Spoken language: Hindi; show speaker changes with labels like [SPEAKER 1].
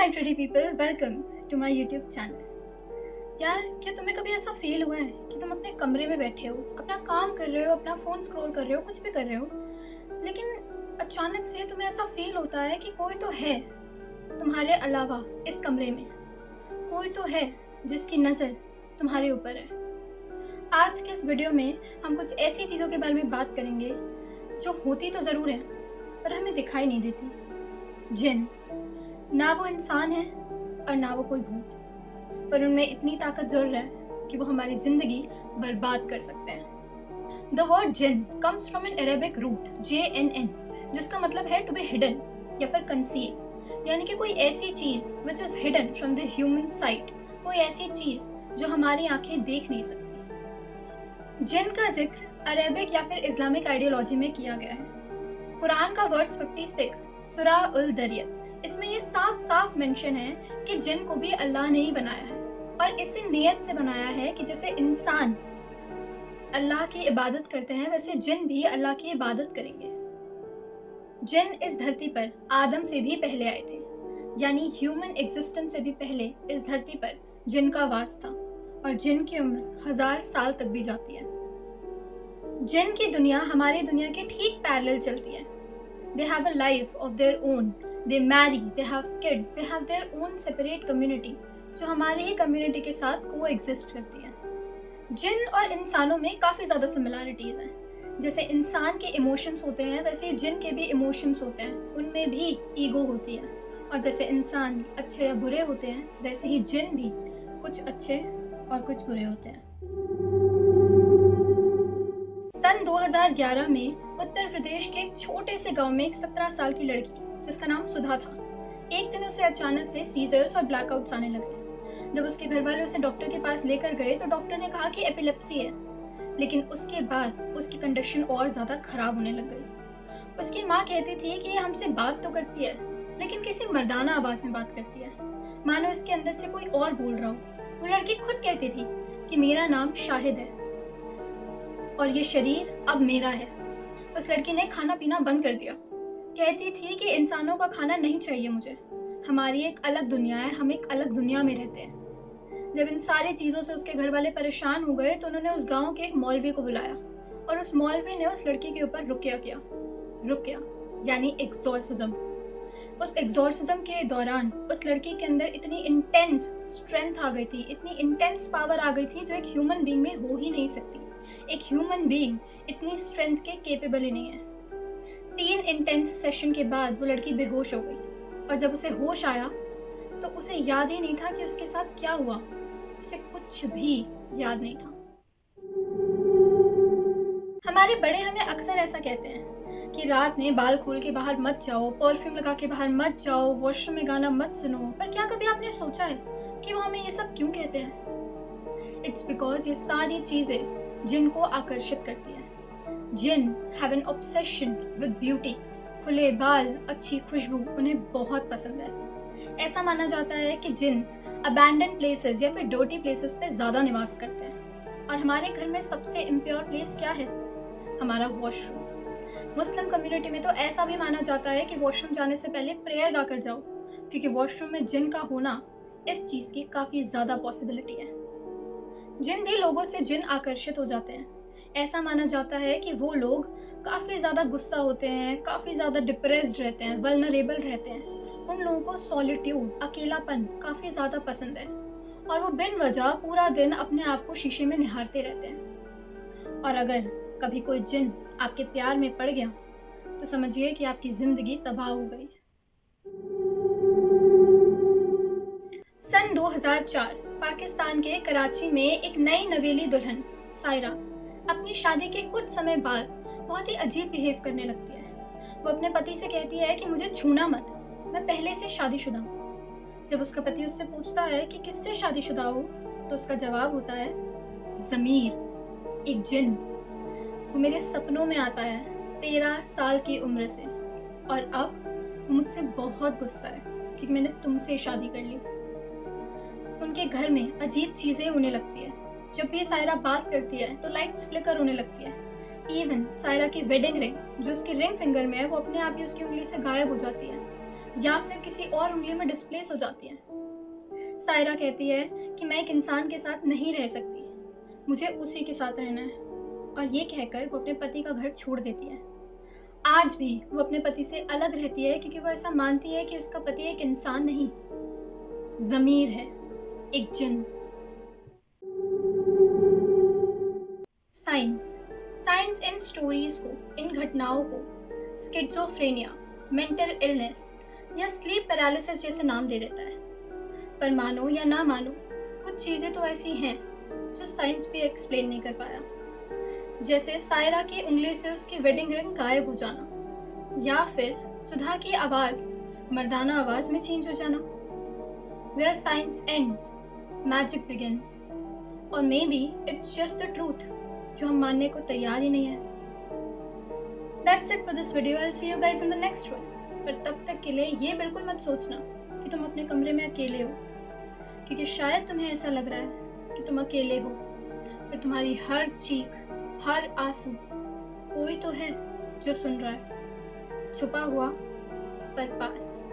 [SPEAKER 1] Entry people, welcome to my YouTube channel. यार, क्या तुम्हें कभी ऐसा फील हुआ है कि तुम अपने कमरे में बैठे हो, अपना काम कर रहे हो, अपना फ़ोन स्क्रॉल कर रहे हो, कुछ भी कर रहे हो, लेकिन अचानक से तुम्हें ऐसा फील होता है कि कोई तो है तुम्हारे अलावा इस कमरे में, कोई तो है जिसकी नज़र तुम्हारे ऊपर है। आज के इस वीडियो में हम कुछ ऐसी चीज़ों के बारे में बात करेंगे जो होती तो ज़रूर है पर हमें दिखाई नहीं देती। जिन, ना वो इंसान है और ना वो कोई भूत, पर उनमें इतनी ताकत ज़रूर है कि वो हमारी ज़िंदगी बर्बाद कर सकते हैं। The word jinn comes from an Arabic root JNN, जिसका मतलब है टू बी हिडन या फिर कंसील, यानी कि कोई ऐसी चीज़ which is hidden from the human sight, कोई ऐसी चीज़ जो हमारी आंखें देख नहीं सकती। जिन का जिक्र अरेबिक या फिर इस्लामिक आइडियोलॉजी में किया गया है। कुरान का वर्स 56 सूरह उल दरिया, इसमें ये साफ साफ मेंशन है कि जिन को भी अल्लाह ने ही बनाया है और इसी नियत से बनाया है कि जैसे इंसान अल्लाह की इबादत करते हैं वैसे जिन भी अल्लाह की इबादत करेंगे। जिन इस धरती पर आदम से भी पहले आए थे, यानी ह्यूमन एग्जिस्टेंस से भी पहले इस धरती पर जिन का वास था और जिन की उम्र 1000 साल तक भी जाती है। जिन की दुनिया हमारी दुनिया के ठीक पैरेलल चलती है। They have a life of their own. They marry, they have kids, they have their own separate community, जो हमारी ही कम्युनिटी के साथ कोएग्जिस्ट करती है। जिन और इंसानों में काफ़ी ज़्यादा सिमिलैरिटीज़ हैं। जैसे इंसान के इमोशंस होते हैं वैसे ही जिन के भी इमोशंस होते हैं, उनमें भी ईगो होती है। और जैसे इंसान अच्छे या बुरे होते हैं वैसे ही जिन भी कुछ अच्छे और कुछ बुरे होते हैं। सन 2011 में उत्तर प्रदेश के एक छोटे से गांव में एक 17 साल की लड़की जिसका नाम सुधा था, एक दिन उसे अचानक से सीजर्स और ब्लैकआउट्स आने लगे। जब उसके घर वाले उसे डॉक्टर के पास लेकर गए तो डॉक्टर ने कहा कि एपिलेप्सी है, लेकिन उसके बाद उसकी कंडीशन और ज़्यादा खराब होने लग गई। उसकी माँ कहती थी कि ये हमसे बात तो करती है लेकिन किसी मर्दाना आवाज़ में बात करती है, मानो इसके अंदर से कोई और बोल रहा हो। वो लड़की खुद कहती थी कि मेरा नाम शाहिद है और ये शरीर अब मेरा है। उस लड़की ने खाना पीना बंद कर दिया। कहती थी कि इंसानों का खाना नहीं चाहिए मुझे, हमारी एक अलग दुनिया है, हम एक अलग दुनिया में रहते हैं। जब इन सारी चीज़ों से उसके घर वाले परेशान हो गए तो उन्होंने उस गांव के एक मौलवी को बुलाया और उस मौलवी ने उस लड़की के ऊपर रुकिया किया। रुकिया यानी एक्सॉर्सिज्म। उस एक्सॉर्सिज्म के दौरान उस लड़की के अंदर इतनी इंटेंस स्ट्रेंथ आ गई थी, इतनी इंटेंस पावर आ गई थी जो एक ह्यूमन बीइंग में हो ही नहीं सकती। एक ह्यूमन बीइंग इतनी स्ट्रेंथ के केपेबल ही नहीं है। 3 इंटेंस सेशन के बाद वो लड़की बेहोश हो गई और जब उसे होश आया तो उसे याद ही नहीं था कि उसके साथ क्या हुआ। उसे कुछ भी याद नहीं था। हमारे बड़े हमें अक्सर ऐसा कहते हैं कि रात में बाल खोल के बाहर मत जाओ, परफ्यूम लगा के बाहर मत जाओ, वॉशरूम में गाना मत सुनो। पर क्या कभी आपने सोचा है कि वो हमें ये सब क्यों कहते हैं? इट्स बिकॉज ये सारी चीज़ें जिन को आकर्षित करती हैं। जिन have an obsession with beauty. खुले बाल, अच्छी खुशबू उन्हें बहुत पसंद है। ऐसा माना जाता है कि जिन्स अबैंडन प्लेसेस या फिर डर्टी प्लेसेस पे ज़्यादा निवास करते हैं। और हमारे घर में सबसे इम्प्योर प्लेस क्या है? हमारा वॉशरूम। मुस्लिम कम्युनिटी में तो ऐसा भी माना जाता है कि वॉशरूम जाने से पहले प्रेयर गा कर जाओ, क्योंकि वॉशरूम में जिन का होना इस चीज़ की काफ़ी ज़्यादा पॉसिबिलिटी है। जिन भी लोगों से जिन आकर्षित हो जाते हैं, ऐसा माना जाता है कि वो लोग काफ़ी ज़्यादा गुस्सा होते हैं, काफ़ी ज़्यादा डिप्रेस्ड रहते हैं, वल्नरेबल रहते हैं। उन लोगों को सॉलिट्यूड, अकेलापन काफ़ी ज़्यादा पसंद है और वो बिन वजह पूरा दिन अपने आप को शीशे में निहारते रहते हैं। और अगर कभी कोई जिन आपके प्यार में पड़ गया तो समझिए कि आपकी ज़िंदगी तबाह हो गई। सन 2004 पाकिस्तान के कराची में एक नई नवेली दुल्हन सायरा अपनी शादी के कुछ समय बाद बहुत ही अजीब बिहेव करने लगती है। वो अपने पति से कहती है कि मुझे छूना मत, मैं पहले से शादीशुदा हूँ। जब उसका पति उससे पूछता है कि किससे शादीशुदा हो तो उसका जवाब होता है ज़मीर, एक जिन। वो मेरे सपनों में आता है 13 साल की उम्र से और अब मुझसे बहुत गुस्सा है क्योंकि मैंने तुमसे शादी कर ली। उनके घर में अजीब चीज़ें होने लगती है। जब भी सायरा बात करती है तो लाइट्स फ्लिकर होने लगती है। इवन सायरा की वेडिंग रिंग जो उसकी रिंग फिंगर में है वो अपने आप ही उसकी उंगली से गायब हो जाती है। या फिर किसी और उंगली में डिस्प्लेस हो जाती हैं। सायरा कहती है कि मैं एक इंसान के साथ नहीं रह सकती, मुझे उसी के साथ रहना है, और ये कहकर वो अपने पति का घर छोड़ देती है। आज भी वो अपने पति से अलग रहती है क्योंकि वो ऐसा मानती है कि उसका पति एक इंसान नहीं, ज़मीर है, एक जिन। साइंस साइंस इन स्टोरीज को, इन घटनाओं को स्किज़ोफ्रेनिया, मेंटल इलनेस या स्लीप पैरालिसिस जैसे नाम दे देता है। पर मानो या ना मानो, कुछ चीज़ें तो ऐसी हैं जो साइंस भी एक्सप्लेन नहीं कर पाया, जैसे सायरा की उंगली से उसकी वेडिंग रिंग गायब हो जाना, या फिर सुधा की आवाज़ मर्दाना आवाज़ में चेंज हो जाना। Where science ends, magic begins. और maybe it's just the truth, जो हम मानने को तैयार ही नहीं है। That's it for this video. I'll see you guys in the next one. पर तब तक के लिए ये बिल्कुल मत सोचना कि तुम अपने कमरे में अकेले हो, क्योंकि शायद तुम्हें ऐसा लग रहा है कि तुम अकेले हो, पर तुम्हारी हर चीख, हर आंसू कोई तो है जो सुन रहा है, छुपा हुआ पर पास।